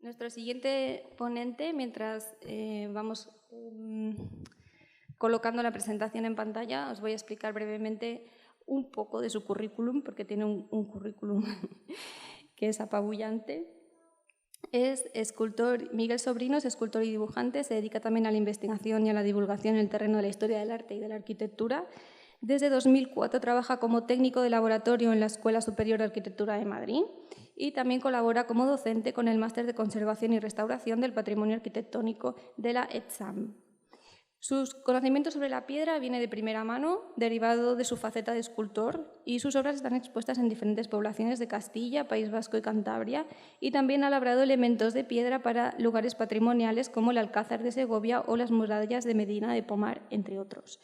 Nuestro siguiente ponente, mientras vamos colocando la presentación en pantalla, os voy a explicar brevemente un poco de su currículum, porque tiene un currículum que es apabullante. Es escultor, Miguel Sobrino es escultor y dibujante, se dedica también a la investigación y a la divulgación en el terreno de la historia del arte y de la arquitectura. Desde 2004 trabaja como técnico de laboratorio en la Escuela Superior de Arquitectura de Madrid y también colabora como docente con el Máster de Conservación y Restauración del Patrimonio Arquitectónico de la ETSAM. Sus conocimientos sobre la piedra vienen de primera mano, derivado de su faceta de escultor, y sus obras están expuestas en diferentes poblaciones de Castilla, País Vasco y Cantabria, y también ha labrado elementos de piedra para lugares patrimoniales como el Alcázar de Segovia o las murallas de Medina de Pomar, entre otros.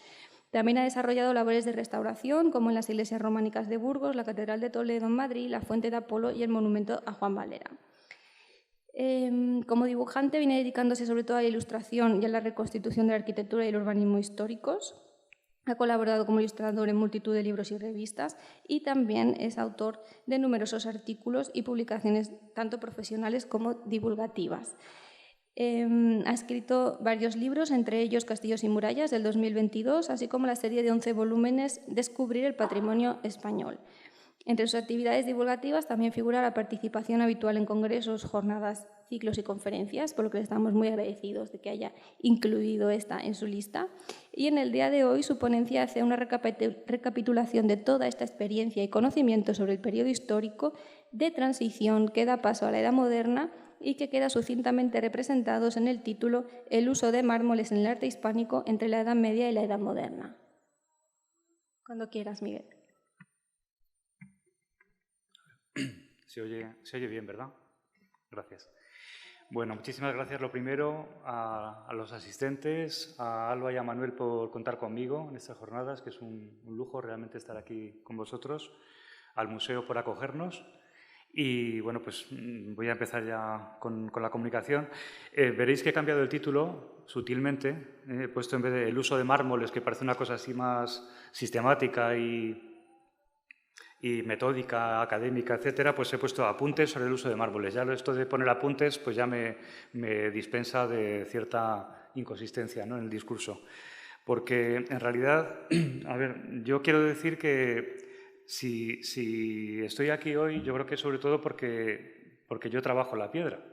También ha desarrollado labores de restauración, como en las iglesias románicas de Burgos, la Catedral de Toledo en Madrid, la Fuente de Apolo y el monumento a Juan Valera. Como dibujante viene dedicándose sobre todo a la ilustración y a la reconstitución de la arquitectura y el urbanismo históricos. Ha colaborado como ilustrador en multitud de libros y revistas y también es autor de numerosos artículos y publicaciones tanto profesionales como divulgativas. Ha escrito varios libros, entre ellos Castillos y murallas, del 2022, así como la serie de 11 volúmenes Descubrir el patrimonio español. Entre sus actividades divulgativas también figura la participación habitual en congresos, jornadas, ciclos y conferencias, por lo que le estamos muy agradecidos de que haya incluido esta en su lista. Y en el día de hoy su ponencia hace una recapitulación de toda esta experiencia y conocimiento sobre el periodo histórico de transición que da paso a la Edad Moderna y que queda sucintamente representados en el título El uso de mármoles en el arte hispánico entre la Edad Media y la Edad Moderna. Cuando quieras, Miguel. Se oye bien, ¿verdad? Gracias. Bueno, muchísimas gracias. Lo primero a los asistentes, a Alba y a Manuel por contar conmigo en estas jornadas, que es un lujo realmente estar aquí con vosotros, al museo por acogernos. Y bueno, pues voy a empezar ya con la comunicación. Veréis que he cambiado el título sutilmente. He puesto en vez de el uso de mármoles, que parece una cosa así más sistemática y metódica, académica, etcétera, pues he puesto apuntes sobre el uso de mármoles. Ya esto de poner apuntes pues ya me dispensa de cierta inconsistencia, ¿no?, en el discurso. Porque en realidad, a ver, yo quiero decir que si estoy aquí hoy, yo creo que sobre todo porque yo trabajo la piedra.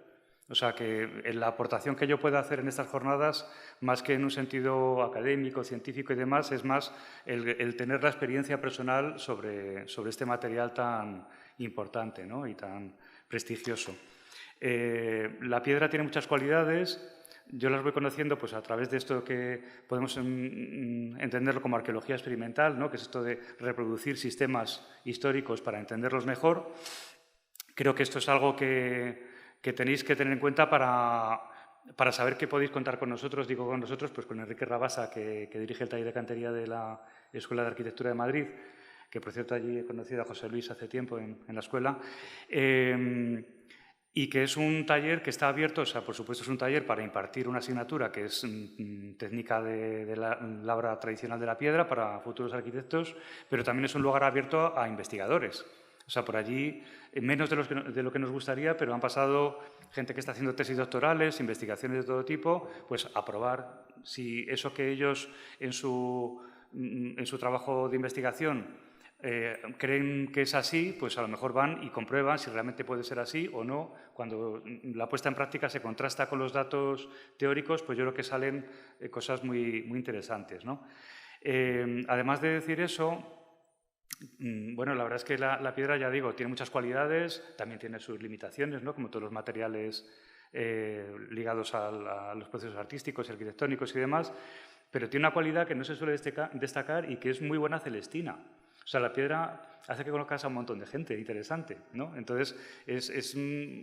O sea, que la aportación que yo pueda hacer en estas jornadas, más que en un sentido académico, científico y demás, es más el tener la experiencia personal sobre este material tan importante, ¿no?, y tan prestigioso. La piedra tiene muchas cualidades. Yo las voy conociendo pues, a través de esto que podemos entenderlo como arqueología experimental, ¿no?, que es esto de reproducir sistemas históricos para entenderlos mejor. Creo que esto es algo que tenéis que tener en cuenta para saber que podéis contar con nosotros. Digo con nosotros, pues con Enrique Rabasa, que dirige el taller de cantería de la Escuela de Arquitectura de Madrid, que por cierto allí he conocido a José Luis hace tiempo en la escuela. Y que es un taller que está abierto, o sea, por supuesto es un taller para impartir una asignatura que es técnica de la labra tradicional de la piedra para futuros arquitectos, pero también es un lugar abierto a investigadores. O sea, por allí, menos de lo que nos gustaría, pero han pasado gente que está haciendo tesis doctorales, investigaciones de todo tipo, pues a probar si eso que ellos en su trabajo de investigación creen que es así, pues a lo mejor van y comprueban si realmente puede ser así o no. Cuando la puesta en práctica se contrasta con los datos teóricos, pues yo creo que salen cosas muy, muy interesantes, ¿no? Además de decir eso, bueno, la verdad es que la piedra, ya digo, tiene muchas cualidades, también tiene sus limitaciones, ¿no?, como todos los materiales ligados a los procesos artísticos y arquitectónicos y demás, pero tiene una cualidad que no se suele destacar y que es muy buena celestina. O sea, la piedra hace que conozcas a un montón de gente interesante, ¿no? Entonces,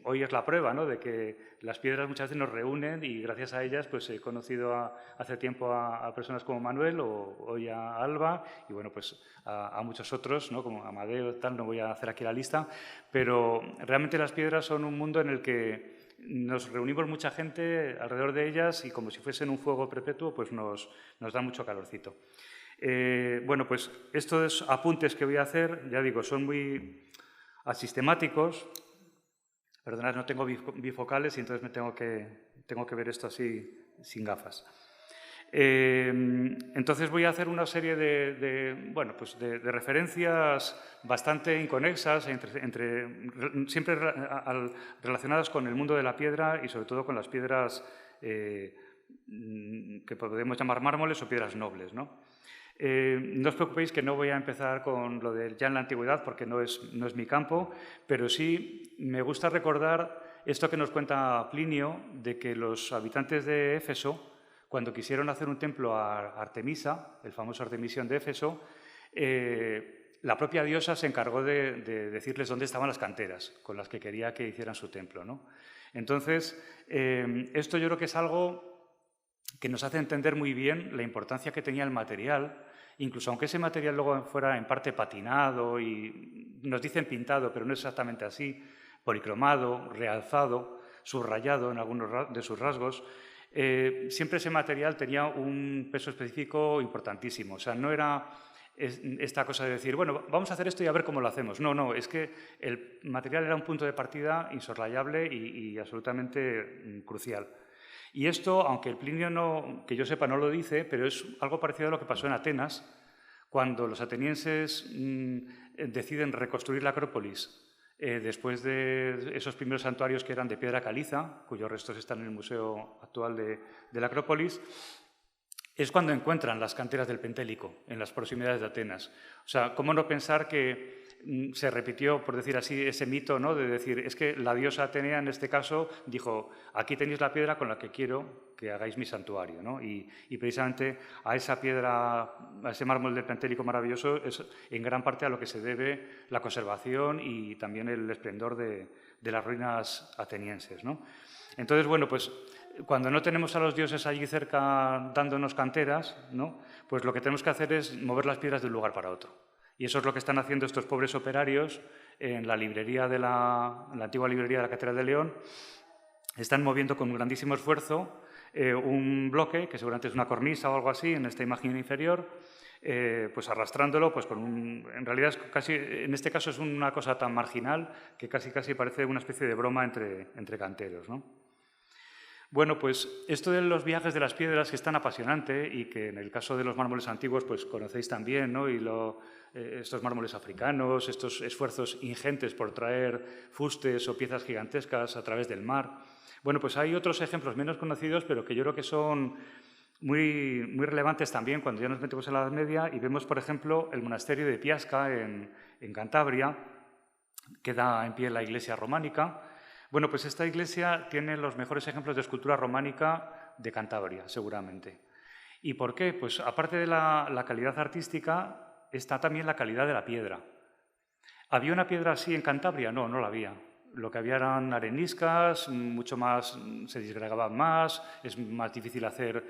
hoy es la prueba, ¿no?, de que las piedras muchas veces nos reúnen y gracias a ellas pues he conocido hace tiempo a personas como Manuel o hoy a Alba y bueno, pues a muchos otros, ¿no?, como Amadeo, tal, no voy a hacer aquí la lista, pero realmente las piedras son un mundo en el que nos reunimos mucha gente alrededor de ellas y como si fuesen un fuego perpetuo, pues nos da mucho calorcito. Bueno, pues estos apuntes que voy a hacer, ya digo, son muy asistemáticos, Perdonad, no tengo bifocales y entonces tengo que ver esto así, sin gafas. Entonces voy a hacer una serie de referencias bastante inconexas, siempre relacionadas con el mundo de la piedra y sobre todo con las piedras que podemos llamar mármoles o piedras nobles, ¿no? No os preocupéis que no voy a empezar con lo de ya en la antigüedad porque no es mi campo, pero sí me gusta recordar esto que nos cuenta Plinio de que los habitantes de Éfeso, cuando quisieron hacer un templo a Artemisa, el famoso Artemisión de Éfeso, la propia diosa se encargó de decirles dónde estaban las canteras con las que quería que hicieran su templo, ¿no? Entonces, esto yo creo que es algo que nos hace entender muy bien la importancia que tenía el material, incluso aunque ese material luego fuera en parte patinado y nos dicen pintado, pero no es exactamente así, policromado, realzado, subrayado en algunos de sus rasgos, siempre ese material tenía un peso específico importantísimo. O sea, no era esta cosa de decir, bueno, vamos a hacer esto y a ver cómo lo hacemos. No, es que el material era un punto de partida insoslayable y absolutamente crucial. Y esto, aunque el Plinio, que yo sepa, no lo dice, pero es algo parecido a lo que pasó en Atenas, cuando los atenienses deciden reconstruir la Acrópolis después de esos primeros santuarios que eran de piedra caliza, cuyos restos están en el museo actual de la Acrópolis, es cuando encuentran las canteras del Pentélico, en las proximidades de Atenas. O sea, ¿cómo no pensar que se repitió, por decir así, ese mito, ¿no?, de decir, es que la diosa Atenea en este caso dijo, aquí tenéis la piedra con la que quiero que hagáis mi santuario, ¿no? Y precisamente a esa piedra, a ese mármol del Pentélico maravilloso, es en gran parte a lo que se debe la conservación y también el esplendor de las ruinas atenienses, ¿no? Entonces, bueno, pues cuando no tenemos a los dioses allí cerca dándonos canteras, ¿no?, pues lo que tenemos que hacer es mover las piedras de un lugar para otro. Y eso es lo que están haciendo estos pobres operarios en la librería en la antigua librería de la Catedral de León. Están moviendo con un grandísimo esfuerzo un bloque, que seguramente es una cornisa o algo así, en esta imagen inferior, pues arrastrándolo, pues en realidad es casi, en este caso es una cosa tan marginal que casi parece una especie de broma entre canteros, ¿no? Bueno, pues esto de los viajes de las piedras, que es tan apasionante y que en el caso de los mármoles antiguos pues conocéis también, ¿no? Y estos mármoles africanos, estos esfuerzos ingentes por traer fustes o piezas gigantescas a través del mar. Bueno, pues hay otros ejemplos menos conocidos, pero que yo creo que son muy, muy relevantes también cuando ya nos metemos en la Edad Media y vemos, por ejemplo, el monasterio de Piasca en Cantabria, que da en pie la iglesia románica. Bueno, pues esta iglesia tiene los mejores ejemplos de escultura románica de Cantabria, seguramente. ¿Y por qué? Pues aparte de la calidad artística, está también la calidad de la piedra. ¿Había una piedra así en Cantabria? No, no la había. Lo que había eran areniscas, mucho más, se disgregaban más, es más difícil hacer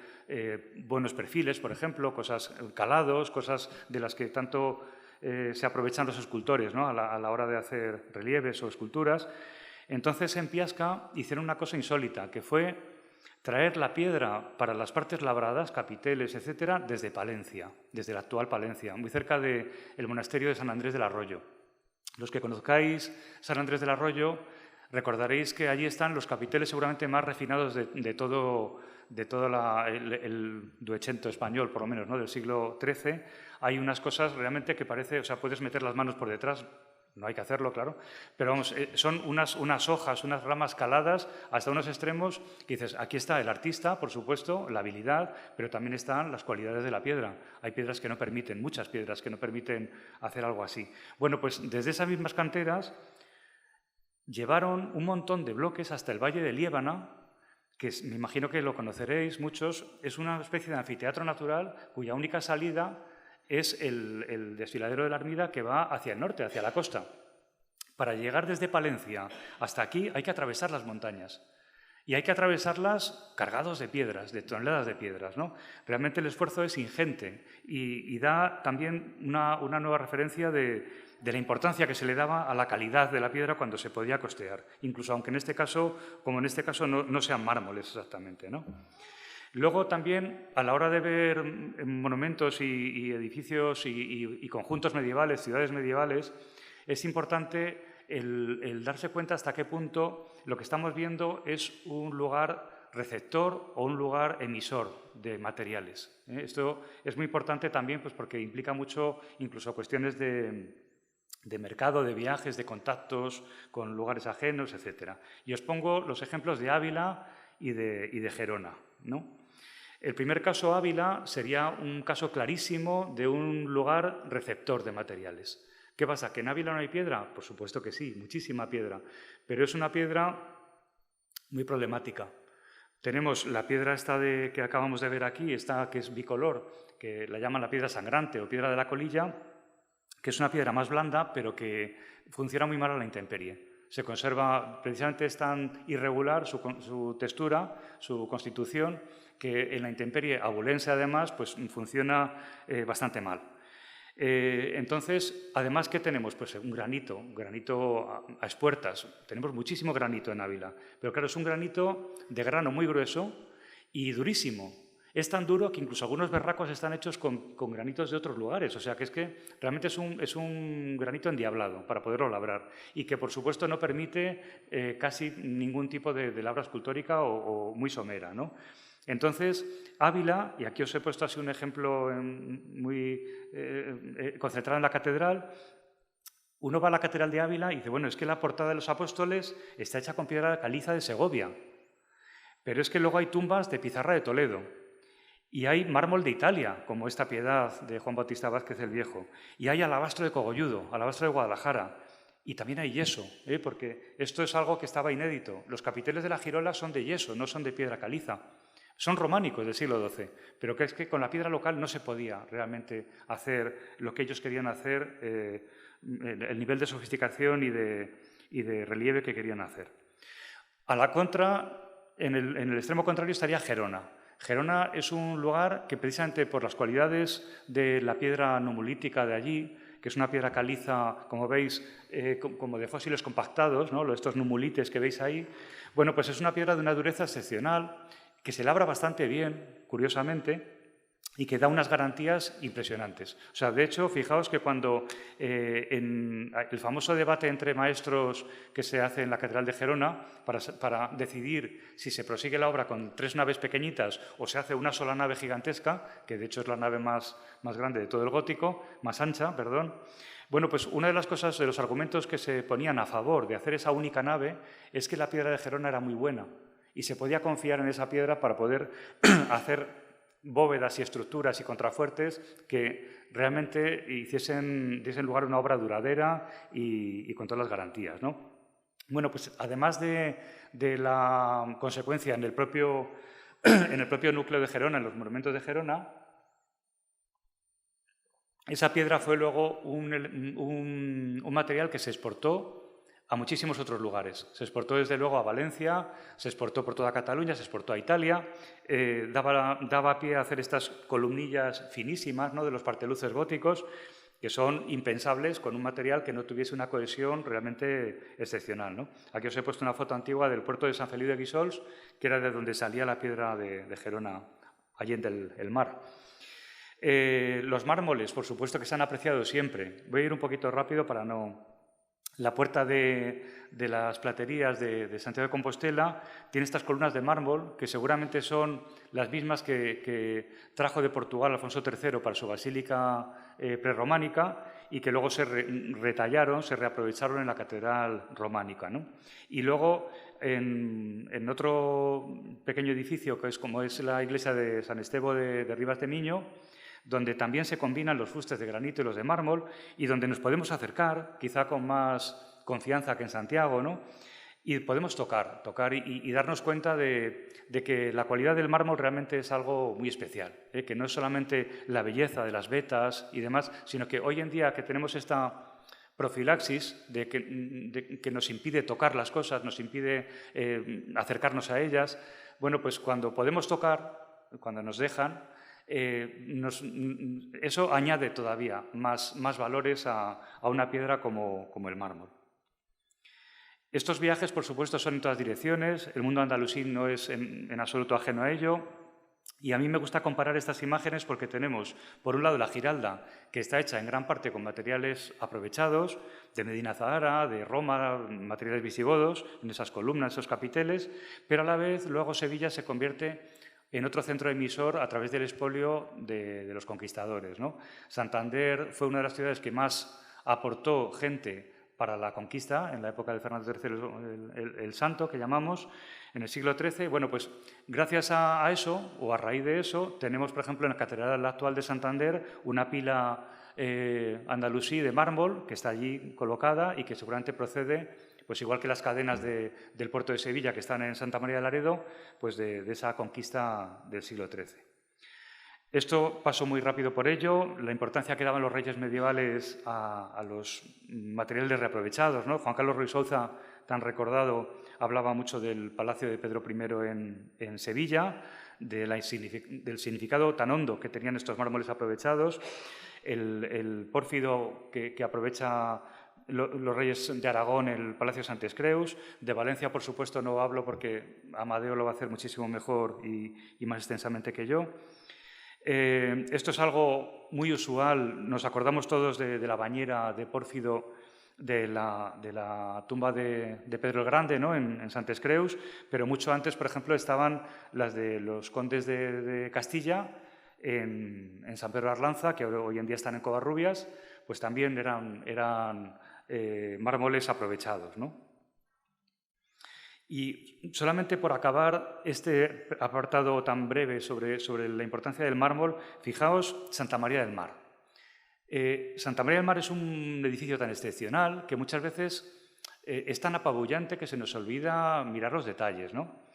buenos perfiles, por ejemplo, cosas calados, cosas de las que tanto se aprovechan los escultores, ¿no?, a la hora de hacer relieves o esculturas. Entonces, en Piasca hicieron una cosa insólita, que fue traer la piedra para las partes labradas, capiteles, etcétera, desde Palencia, desde la actual Palencia, muy cerca del monasterio de San Andrés del Arroyo. Los que conozcáis San Andrés del Arroyo, recordaréis que allí están los capiteles seguramente más refinados de todo el Duecento español, por lo menos, ¿no?, del siglo XIII. Hay unas cosas realmente que parece, o sea, puedes meter las manos por detrás. No hay que hacerlo, claro, pero vamos, son unas hojas, unas ramas caladas hasta unos extremos que dices, aquí está el artista, por supuesto, la habilidad, pero también están las cualidades de la piedra. Hay piedras que no permiten, muchas piedras que no permiten hacer algo así. Bueno, pues desde esas mismas canteras llevaron un montón de bloques hasta el Valle de Liébana, que me imagino que lo conoceréis muchos, es una especie de anfiteatro natural cuya única salida es el desfiladero de la Armida, que va hacia el norte, hacia la costa. Para llegar desde Palencia hasta aquí hay que atravesar las montañas y hay que atravesarlas cargados de piedras, de toneladas de piedras, ¿no? Realmente el esfuerzo es ingente y da también una nueva referencia de la importancia que se le daba a la calidad de la piedra cuando se podía costear, incluso aunque en este caso, no sean mármoles exactamente, ¿no? Luego también, a la hora de ver monumentos y edificios y conjuntos medievales, ciudades medievales, es importante el darse cuenta hasta qué punto lo que estamos viendo es un lugar receptor o un lugar emisor de materiales. Esto es muy importante también pues, porque implica mucho incluso cuestiones de mercado, de viajes, de contactos con lugares ajenos, etc. Y os pongo los ejemplos de Ávila y de Gerona, ¿no? El primer caso, Ávila, sería un caso clarísimo de un lugar receptor de materiales. ¿Qué pasa? ¿Que en Ávila no hay piedra? Por supuesto que sí, muchísima piedra, pero es una piedra muy problemática. Tenemos la piedra esta que acabamos de ver aquí, esta que es bicolor, que la llaman la piedra sangrante o piedra de la colilla, que es una piedra más blanda, pero que funciona muy mal a la intemperie. Se conserva, precisamente es tan irregular su textura, su constitución, que en la intemperie abulense, además, pues funciona bastante mal. Entonces, además, ¿qué tenemos? Pues un granito a espuertas. Tenemos muchísimo granito en Ávila, pero claro, es un granito de grano muy grueso y durísimo. Es tan duro que incluso algunos berracos están hechos con granitos de otros lugares. O sea, que es que realmente es un granito endiablado para poderlo labrar y que, por supuesto, no permite casi ningún tipo de labra escultórica o muy somera, ¿no? Entonces, Ávila, y aquí os he puesto así un ejemplo muy concentrado en la catedral, uno va a la catedral de Ávila y dice, bueno, es que la portada de los apóstoles está hecha con piedra caliza de Segovia, pero es que luego hay tumbas de pizarra de Toledo, y hay mármol de Italia, como esta Piedad de Juan Bautista Vázquez el Viejo, y hay alabastro de Cogolludo, alabastro de Guadalajara, y también hay yeso, porque esto es algo que estaba inédito. Los capiteles de la Girola son de yeso, no son de piedra caliza. Son románicos del siglo XII, pero que es que con la piedra local no se podía realmente hacer lo que ellos querían hacer, el nivel de sofisticación y de relieve que querían hacer. A la contra, en el extremo contrario estaría Gerona. Gerona es un lugar que precisamente por las cualidades de la piedra numulítica de allí, que es una piedra caliza, como veis, como de fósiles compactados, ¿no? Estos numulites que veis ahí, bueno, pues es una piedra de una dureza excepcional, que se labra bastante bien, curiosamente, y que da unas garantías impresionantes. O sea, de hecho, fijaos que cuando en el famoso debate entre maestros que se hace en la Catedral de Gerona para decidir si se prosigue la obra con 3 naves pequeñitas o se hace una sola nave gigantesca, que de hecho es la nave más grande de todo el gótico, más ancha, perdón. Bueno, pues una de las cosas, de los argumentos que se ponían a favor de hacer esa única nave es que la piedra de Gerona era muy buena y se podía confiar en esa piedra para poder hacer bóvedas y estructuras y contrafuertes que realmente diesen lugar a una obra duradera y con todas las garantías, ¿no? Bueno, pues además de la consecuencia en el propio núcleo de Gerona, en los monumentos de Gerona, esa piedra fue luego un material que se exportó a muchísimos otros lugares. Se exportó desde luego a Valencia, se exportó por toda Cataluña, se exportó a Italia, daba pie a hacer estas columnillas finísimas, ¿no?, de los parteluces góticos, que son impensables con un material que no tuviese una cohesión realmente excepcional, ¿no? Aquí os he puesto una foto antigua del puerto de San Feliu de Guíxols, que era de donde salía la piedra de Gerona, allende el mar. Los mármoles, por supuesto que se han apreciado siempre. Voy a ir un poquito rápido para no... La puerta de las platerías de Santiago de Compostela tiene estas columnas de mármol que seguramente son las mismas que trajo de Portugal Alfonso III para su basílica prerrománica y que luego se retallaron, se reaprovecharon en la catedral románica, ¿no? Y luego en otro pequeño edificio que es como es la iglesia de San Estevo de Ribas de Miño, donde también se combinan los fustes de granito y los de mármol y donde nos podemos acercar, quizá con más confianza que en Santiago, ¿no? Y podemos tocar y darnos cuenta de que la cualidad del mármol realmente es algo muy especial, que no es solamente la belleza de las vetas y demás, sino que hoy en día que tenemos esta profilaxis de que nos impide tocar las cosas, nos impide acercarnos a ellas, bueno, pues cuando podemos tocar, cuando nos dejan, eso añade todavía más valores a una piedra como el mármol. Estos viajes, por supuesto, son en todas direcciones. El mundo andalusí no es en absoluto ajeno a ello. Y a mí me gusta comparar estas imágenes porque tenemos, por un lado, la Giralda, que está hecha en gran parte con materiales aprovechados, de Medina Zahara, de Roma, materiales visigodos, en esas columnas, esos capiteles, pero a la vez luego Sevilla se convierte en otro centro emisor a través del expolio de los conquistadores, ¿no? Santander fue una de las ciudades que más aportó gente para la conquista, en la época de Fernando III el Santo, que llamamos, en el siglo XIII. Bueno, pues gracias a eso, o a raíz de eso, tenemos, por ejemplo, en la Catedral actual de Santander una pila andalusí de mármol que está allí colocada y que seguramente procede, pues igual que las cadenas del puerto de Sevilla que están en Santa María de Laredo, pues de esa conquista del siglo XIII. Esto pasó muy rápido por ello, la importancia que daban los reyes medievales a los materiales reaprovechados, ¿no? Juan Carlos Ruiz Souza, tan recordado, hablaba mucho del Palacio de Pedro I en Sevilla, del significado tan hondo que tenían estos mármoles aprovechados, el pórfido que aprovecha los reyes de Aragón, el Palacio de Santes Creus. De Valencia, por supuesto, no hablo porque Amadeo lo va a hacer muchísimo mejor y más extensamente que yo. Esto es algo muy usual, nos acordamos todos de la bañera de pórfido de la tumba de Pedro el Grande, ¿no? en Santes Creus, pero mucho antes, por ejemplo, estaban las de los condes de Castilla en San Pedro de Arlanza, que hoy en día están en Covarrubias, pues también eran mármoles aprovechados, ¿no? Y solamente por acabar este apartado tan breve sobre la importancia del mármol, fijaos Santa María del Mar. Santa María del Mar es un edificio tan excepcional que muchas veces es tan apabullante que se nos olvida mirar los detalles, ¿no?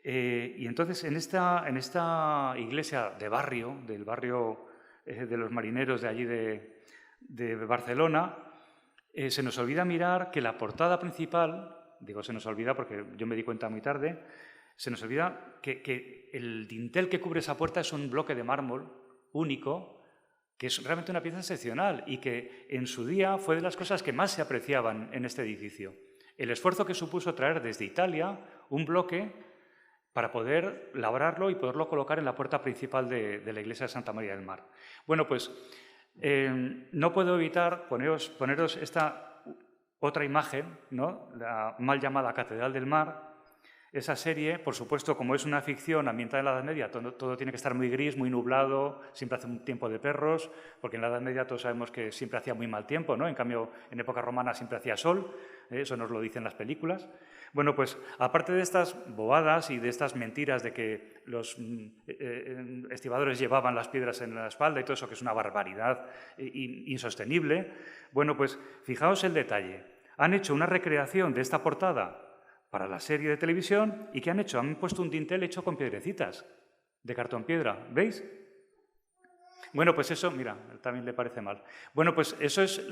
Y entonces en esta iglesia de barrio, del barrio de los marineros de allí de Barcelona, se nos olvida mirar que la portada principal, digo se nos olvida porque yo me di cuenta muy tarde, se nos olvida que el dintel que cubre esa puerta es un bloque de mármol único, que es realmente una pieza excepcional y que en su día fue de las cosas que más se apreciaban en este edificio. El esfuerzo que supuso traer desde Italia un bloque para poder labrarlo y poderlo colocar en la puerta principal de la iglesia de Santa María del Mar. Bueno, pues no puedo evitar poneros esta otra imagen, ¿no? La mal llamada Catedral del Mar. Esa serie, por supuesto, como es una ficción ambientada en la Edad Media, todo tiene que estar muy gris, muy nublado, siempre hace un tiempo de perros, porque en la Edad Media todos sabemos que siempre hacía muy mal tiempo, ¿no? En cambio, en época romana siempre hacía sol, eso nos lo dicen las películas. Bueno, pues aparte de estas bobadas y de estas mentiras de que los estibadores llevaban las piedras en la espalda y todo eso, que es una barbaridad insostenible, bueno, pues fijaos el detalle. Han hecho una recreación de esta portada para la serie de televisión y ¿qué han hecho? Han puesto un dintel hecho con piedrecitas de cartón piedra, ¿veis? Bueno, pues eso, mira, también le parece mal. Bueno, pues eso es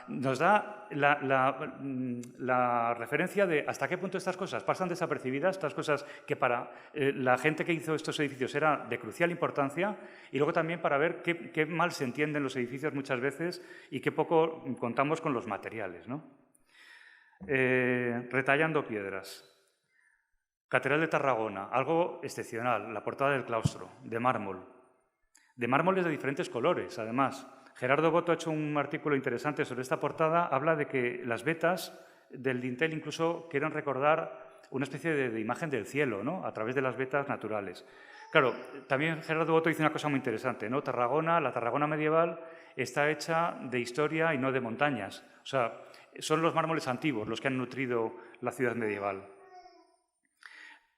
nos da la referencia de hasta qué punto estas cosas pasan desapercibidas, estas cosas que para la gente que hizo estos edificios era de crucial importancia, y luego también para ver qué mal se entienden los edificios muchas veces y qué poco contamos con los materiales, ¿no? Retallando piedras. Catedral de Tarragona, algo excepcional, la portada del claustro, de mármol. De mármoles de diferentes colores, además. Gerardo Boto ha hecho un artículo interesante sobre esta portada. Habla de que las vetas del dintel incluso quieren recordar una especie de imagen del cielo, ¿no? A través de las vetas naturales. Claro, también Gerardo Boto dice una cosa muy interesante, ¿no? Tarragona, la Tarragona medieval, está hecha de historia y no de montañas. O sea, son los mármoles antiguos los que han nutrido la ciudad medieval.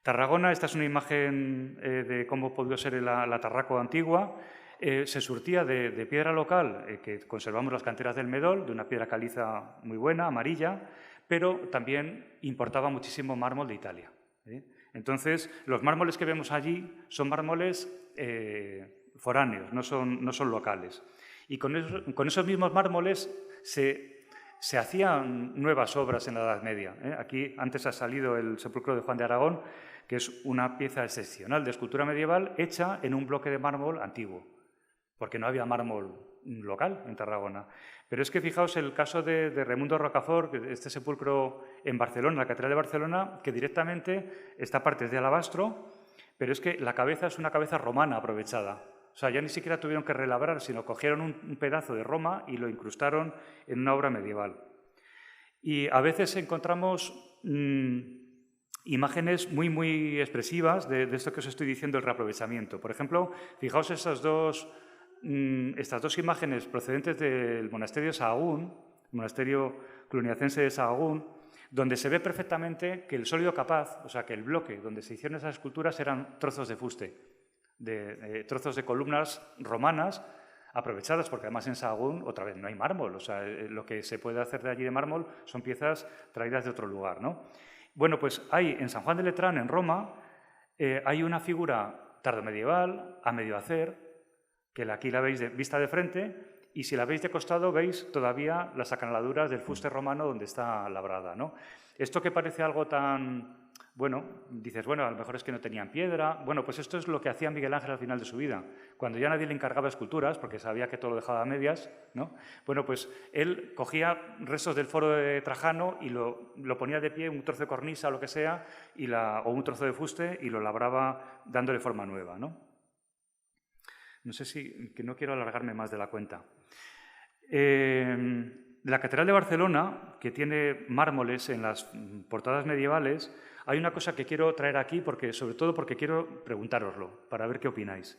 Tarragona, esta es una imagen de cómo pudo ser la Tarraco antigua. Se surtía de piedra local, que conservamos las canteras del Medol, de una piedra caliza muy buena, amarilla, pero también importaba muchísimo mármol de Italia. Entonces, los mármoles que vemos allí son mármoles foráneos, no son locales. Y con esos mismos mármoles se hacían nuevas obras en la Edad Media. Aquí antes ha salido el sepulcro de Juan de Aragón, que es una pieza excepcional de escultura medieval hecha en un bloque de mármol antiguo, porque no había mármol local en Tarragona. Pero es que fijaos el caso de Raimundo Rocafort, este sepulcro en Barcelona, en la Catedral de Barcelona, que directamente esta parte es de alabastro, pero es que la cabeza es una cabeza romana aprovechada. O sea, ya ni siquiera tuvieron que relabrar, sino cogieron un pedazo de Roma y lo incrustaron en una obra medieval. Y a veces encontramos imágenes muy expresivas de esto que os estoy diciendo, el reaprovechamiento. Por ejemplo, fijaos estas dos imágenes procedentes del monasterio de Sahagún, el monasterio cluniacense de Sahagún, donde se ve perfectamente que el sólido capaz, o sea, que el bloque donde se hicieron esas esculturas eran trozos de fuste, trozos de columnas romanas aprovechadas, porque además en Sahagún, otra vez, no hay mármol. O sea, lo que se puede hacer de allí de mármol son piezas traídas de otro lugar, ¿no? Bueno, pues hay en San Juan de Letrán, en Roma, hay una figura tardomedieval, a medio hacer, que aquí la veis vista de frente, y si la veis de costado veis todavía las acanaladuras del fuste romano donde está labrada, ¿no? Esto que parece algo tan... Bueno, dices, bueno, a lo mejor es que no tenían piedra. Bueno, pues esto es lo que hacía Miguel Ángel al final de su vida. Cuando ya nadie le encargaba esculturas, porque sabía que todo lo dejaba a medias, ¿no? Bueno, pues él cogía restos del foro de Trajano y lo ponía de pie, un trozo de cornisa o lo que sea, o un trozo de fuste, y lo labraba dándole forma nueva, ¿no? No sé si... que no quiero alargarme más de la cuenta. La Catedral de Barcelona, que tiene mármoles en las portadas medievales, hay una cosa que quiero traer aquí, sobre todo porque quiero preguntároslo, para ver qué opináis.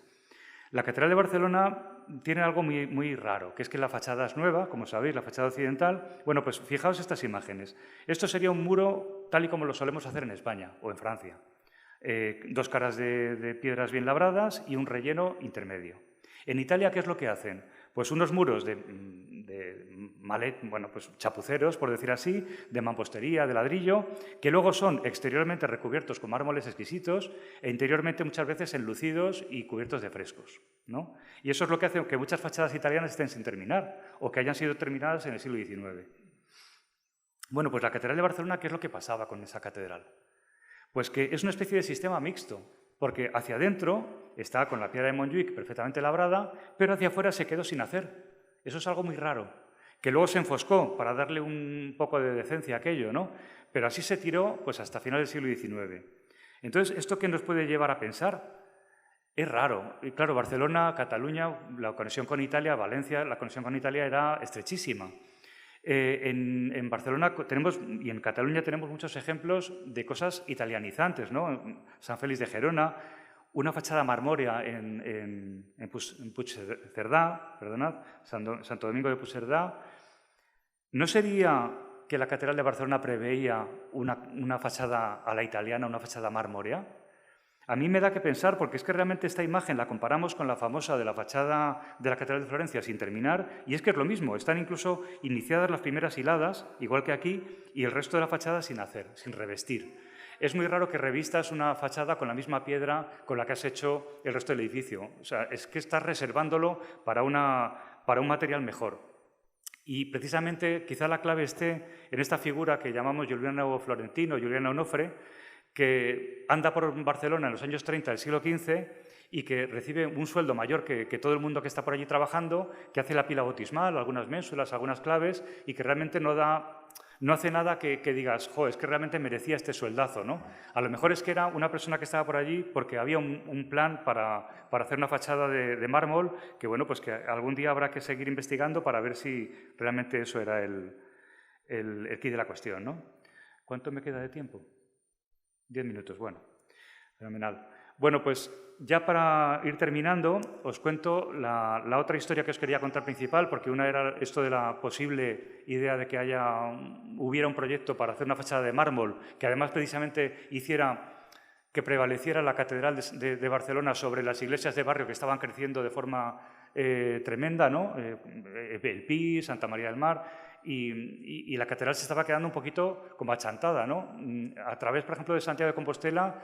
La Catedral de Barcelona tiene algo muy raro, que es que la fachada es nueva, como sabéis, la fachada occidental. Bueno, pues fijaos estas imágenes. Esto sería un muro tal y como lo solemos hacer en España o en Francia. Dos caras de piedras bien labradas y un relleno intermedio. En Italia, ¿qué es lo que hacen? Pues unos muros pues chapuceros, por decir así, de mampostería, de ladrillo, que luego son exteriormente recubiertos con mármoles exquisitos e interiormente muchas veces enlucidos y cubiertos de frescos, ¿no? Y eso es lo que hace que muchas fachadas italianas estén sin terminar o que hayan sido terminadas en el siglo XIX. Bueno, pues la Catedral de Barcelona, ¿qué es lo que pasaba con esa catedral? Pues que es una especie de sistema mixto, porque hacia adentro está con la piedra de Montjuïc perfectamente labrada, pero hacia afuera se quedó sin hacer. Eso es algo muy raro, que luego se enfoscó para darle un poco de decencia a aquello, ¿no? Pero así se tiró pues, hasta finales del siglo XIX. Entonces, ¿esto qué nos puede llevar a pensar? Es raro. Y claro, Barcelona, Cataluña, la conexión con Italia, Valencia, la conexión con Italia era estrechísima. En Barcelona tenemos, y en Cataluña tenemos muchos ejemplos de cosas italianizantes, ¿no? San Félix de Gerona, una fachada marmórea en Puigcerdá, perdonad, Santo Domingo de Puigcerdá. ¿No sería que la Catedral de Barcelona preveía una fachada a la italiana, una fachada marmórea? A mí me da que pensar, porque es que realmente esta imagen la comparamos con la famosa de la fachada de la Catedral de Florencia sin terminar, y es que es lo mismo, están incluso iniciadas las primeras hiladas, igual que aquí, y el resto de la fachada sin hacer, sin revestir. Es muy raro que revistas una fachada con la misma piedra con la que has hecho el resto del edificio. O sea, es que estás reservándolo para un material mejor. Y precisamente quizá la clave esté en esta figura que llamamos Giuliano Florentino, Giuliano Onofre, que anda por Barcelona en los años 30 del siglo XV y que recibe un sueldo mayor que todo el mundo que está por allí trabajando, que hace la pila bautismal, algunas ménsulas, algunas claves, y que realmente no hace nada que digas, jo, es que realmente merecía este sueldazo, ¿no? A lo mejor es que era una persona que estaba por allí porque había un plan para hacer una fachada de mármol, que bueno, pues que algún día habrá que seguir investigando para ver si realmente eso era el quid de la cuestión, ¿no? ¿Cuánto me queda de tiempo? 10 minutos, bueno, fenomenal. Bueno, pues ya para ir terminando, os cuento la otra historia que os quería contar principal, porque una era esto de la posible idea de que hubiera un proyecto para hacer una fachada de mármol, que además precisamente hiciera que prevaleciera la Catedral de Barcelona sobre las iglesias de barrio que estaban creciendo de forma tremenda, ¿no? El Pi, Santa María del Mar. Y la catedral se estaba quedando un poquito como achantada, ¿no? A través, por ejemplo, de Santiago de Compostela,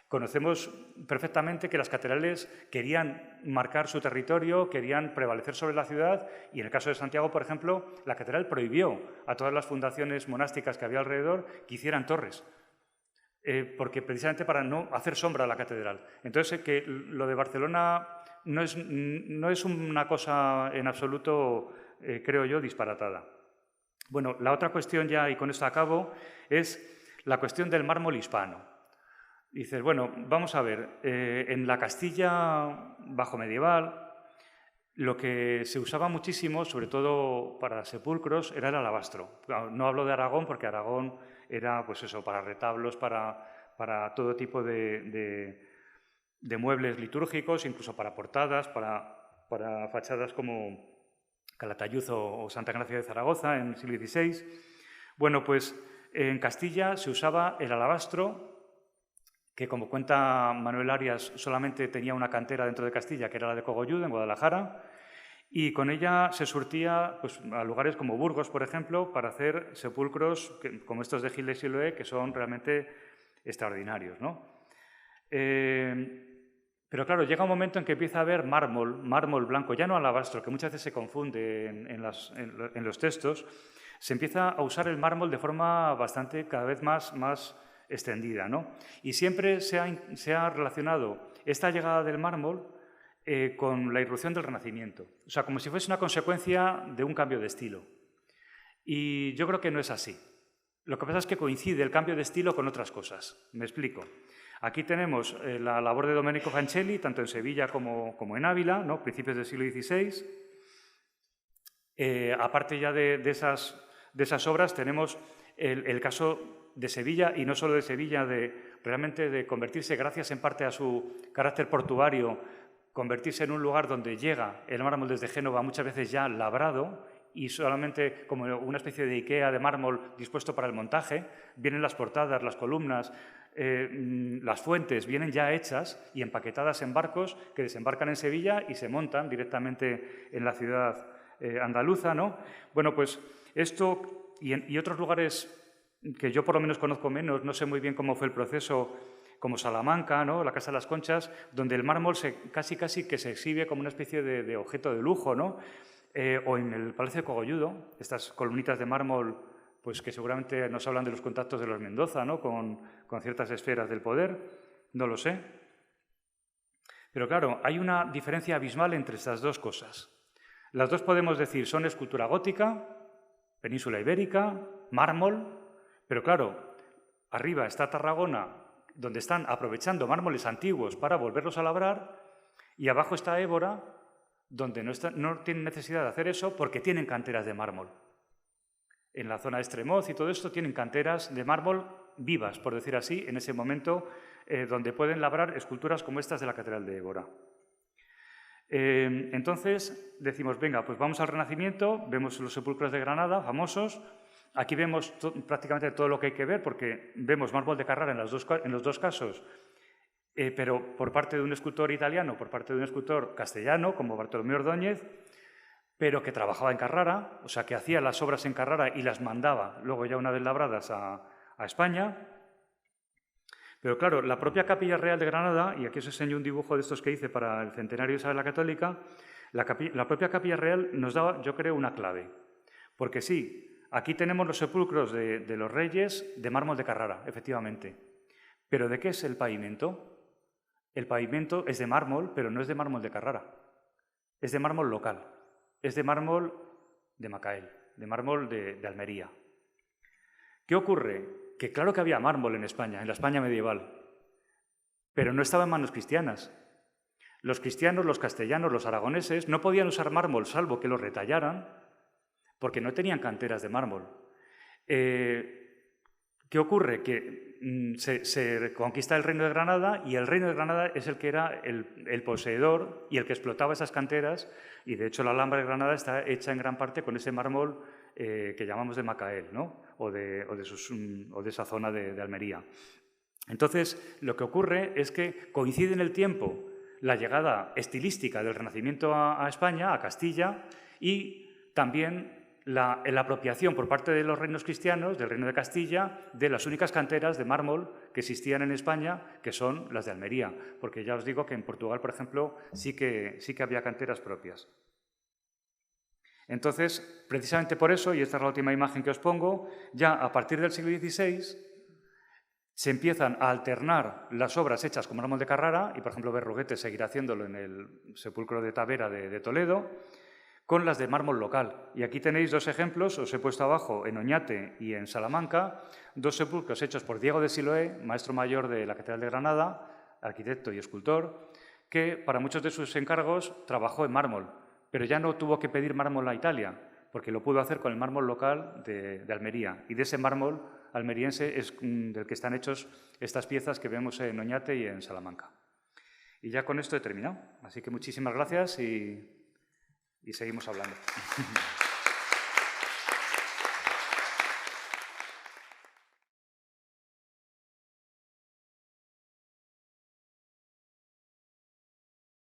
conocemos perfectamente que las catedrales querían marcar su territorio, querían prevalecer sobre la ciudad, y en el caso de Santiago, por ejemplo, la catedral prohibió a todas las fundaciones monásticas que había alrededor que hicieran torres, porque precisamente para no hacer sombra a la catedral. Entonces, que lo de Barcelona no es una cosa en absoluto, creo yo, disparatada. Bueno, la otra cuestión ya, y con esto acabo, es la cuestión del mármol hispano. dices, bueno, vamos a ver, en la Castilla bajo medieval, lo que se usaba muchísimo, sobre todo para sepulcros, era el alabastro. No hablo de Aragón, porque Aragón era, pues eso, para retablos, para todo tipo de muebles litúrgicos, incluso para portadas, para fachadas como Calatayud o Santa Ignacia de Zaragoza en el siglo XVI. Bueno, pues en Castilla se usaba el alabastro, que, como cuenta Manuel Arias, solamente tenía una cantera dentro de Castilla, que era la de Cogolludo, en Guadalajara, y con ella se surtía pues, a lugares como Burgos, por ejemplo, para hacer sepulcros como estos de Gil de Siloé, que son realmente extraordinarios, ¿no? Pero claro, llega un momento en que empieza a haber mármol blanco, ya no alabastro, que muchas veces se confunde en los textos. Se empieza a usar el mármol de forma bastante, cada vez más extendida, ¿no? Y siempre se ha relacionado esta llegada del mármol con la irrupción del Renacimiento. O sea, como si fuese una consecuencia de un cambio de estilo. Y yo creo que no es así. Lo que pasa es que coincide el cambio de estilo con otras cosas. Me explico. Aquí tenemos la labor de Domenico Fancelli, tanto en Sevilla como en Ávila, ¿no? Principios del siglo XVI. Aparte ya de esas obras, tenemos el caso de Sevilla, y no solo de Sevilla, realmente de convertirse, gracias en parte a su carácter portuario, convertirse en un lugar donde llega el mármol desde Génova, muchas veces ya labrado, y solamente como una especie de Ikea de mármol dispuesto para el montaje. Vienen las portadas, las columnas, las fuentes, vienen ya hechas y empaquetadas en barcos que desembarcan en Sevilla y se montan directamente en la ciudad andaluza, ¿no? Bueno, pues esto y otros lugares que yo por lo menos conozco menos, no sé muy bien cómo fue el proceso, como Salamanca, ¿no? La Casa de las Conchas, donde el mármol casi que se exhibe como una especie de objeto de lujo, ¿no? O en el Palacio de Cogolludo, estas columnitas de mármol, pues que seguramente nos hablan de los contactos de los Mendoza, ¿no? Con ciertas esferas del poder, no lo sé. Pero claro, hay una diferencia abismal entre estas dos cosas. Las dos podemos decir son escultura gótica, península ibérica, mármol, pero claro, arriba está Tarragona, donde están aprovechando mármoles antiguos para volverlos a labrar, y abajo está Évora, donde no tienen necesidad de hacer eso porque tienen canteras de mármol. En la zona de Estremoz y todo esto tienen canteras de mármol vivas, por decir así, en ese momento, donde pueden labrar esculturas como estas de la Catedral de Évora. Entonces decimos, venga, pues vamos al Renacimiento, vemos los sepulcros de Granada, famosos. Aquí vemos prácticamente todo lo que hay que ver, porque vemos mármol de Carrara en los dos casos, pero por parte de un escultor italiano, por parte de un escultor castellano, como Bartolomé Ordóñez, pero que trabajaba en Carrara, o sea, que hacía las obras en Carrara y las mandaba luego ya una vez labradas a España. Pero claro, la propia Capilla Real de Granada, y aquí os enseño un dibujo de estos que hice para el centenario de Isabel la Católica, la propia Capilla Real nos da, yo creo, una clave. Porque sí, aquí tenemos los sepulcros de los reyes de mármol de Carrara, efectivamente. ¿Pero de qué es el pavimento? El pavimento es de mármol, pero no es de mármol de Carrara. Es de mármol local. Es de mármol de Macael, de mármol de Almería. ¿Qué ocurre? Que claro que había mármol en España, en la España medieval, pero no estaba en manos cristianas. Los cristianos, los castellanos, los aragoneses no podían usar mármol salvo que lo retallaran, porque no tenían canteras de mármol. ¿Qué ocurre? Que se conquista el Reino de Granada, y el Reino de Granada es el que era el poseedor y el que explotaba esas canteras, y de hecho la Alhambra de Granada está hecha en gran parte con ese mármol que llamamos de Macael, ¿no? o de esa zona de Almería. Entonces, lo que ocurre es que coincide en el tiempo la llegada estilística del Renacimiento a España, a Castilla, y también la apropiación por parte de los reinos cristianos, del Reino de Castilla, de las únicas canteras de mármol que existían en España, que son las de Almería, porque ya os digo que en Portugal, por ejemplo, sí que había canteras propias. Entonces, precisamente por eso, y esta es la última imagen que os pongo, ya a partir del siglo XVI se empiezan a alternar las obras hechas con mármol de Carrara, y por ejemplo Berruguete seguirá haciéndolo en el sepulcro de Tavera de Toledo, con las de mármol local. Y aquí tenéis dos ejemplos, os he puesto abajo en Oñate y en Salamanca, dos sepulcros hechos por Diego de Siloé, maestro mayor de la Catedral de Granada, arquitecto y escultor, que para muchos de sus encargos trabajó en mármol, pero ya no tuvo que pedir mármol a Italia, porque lo pudo hacer con el mármol local de Almería. Y de ese mármol almeriense es del que están hechos estas piezas que vemos en Oñate y en Salamanca. Y ya con esto he terminado. Así que muchísimas gracias y seguimos hablando.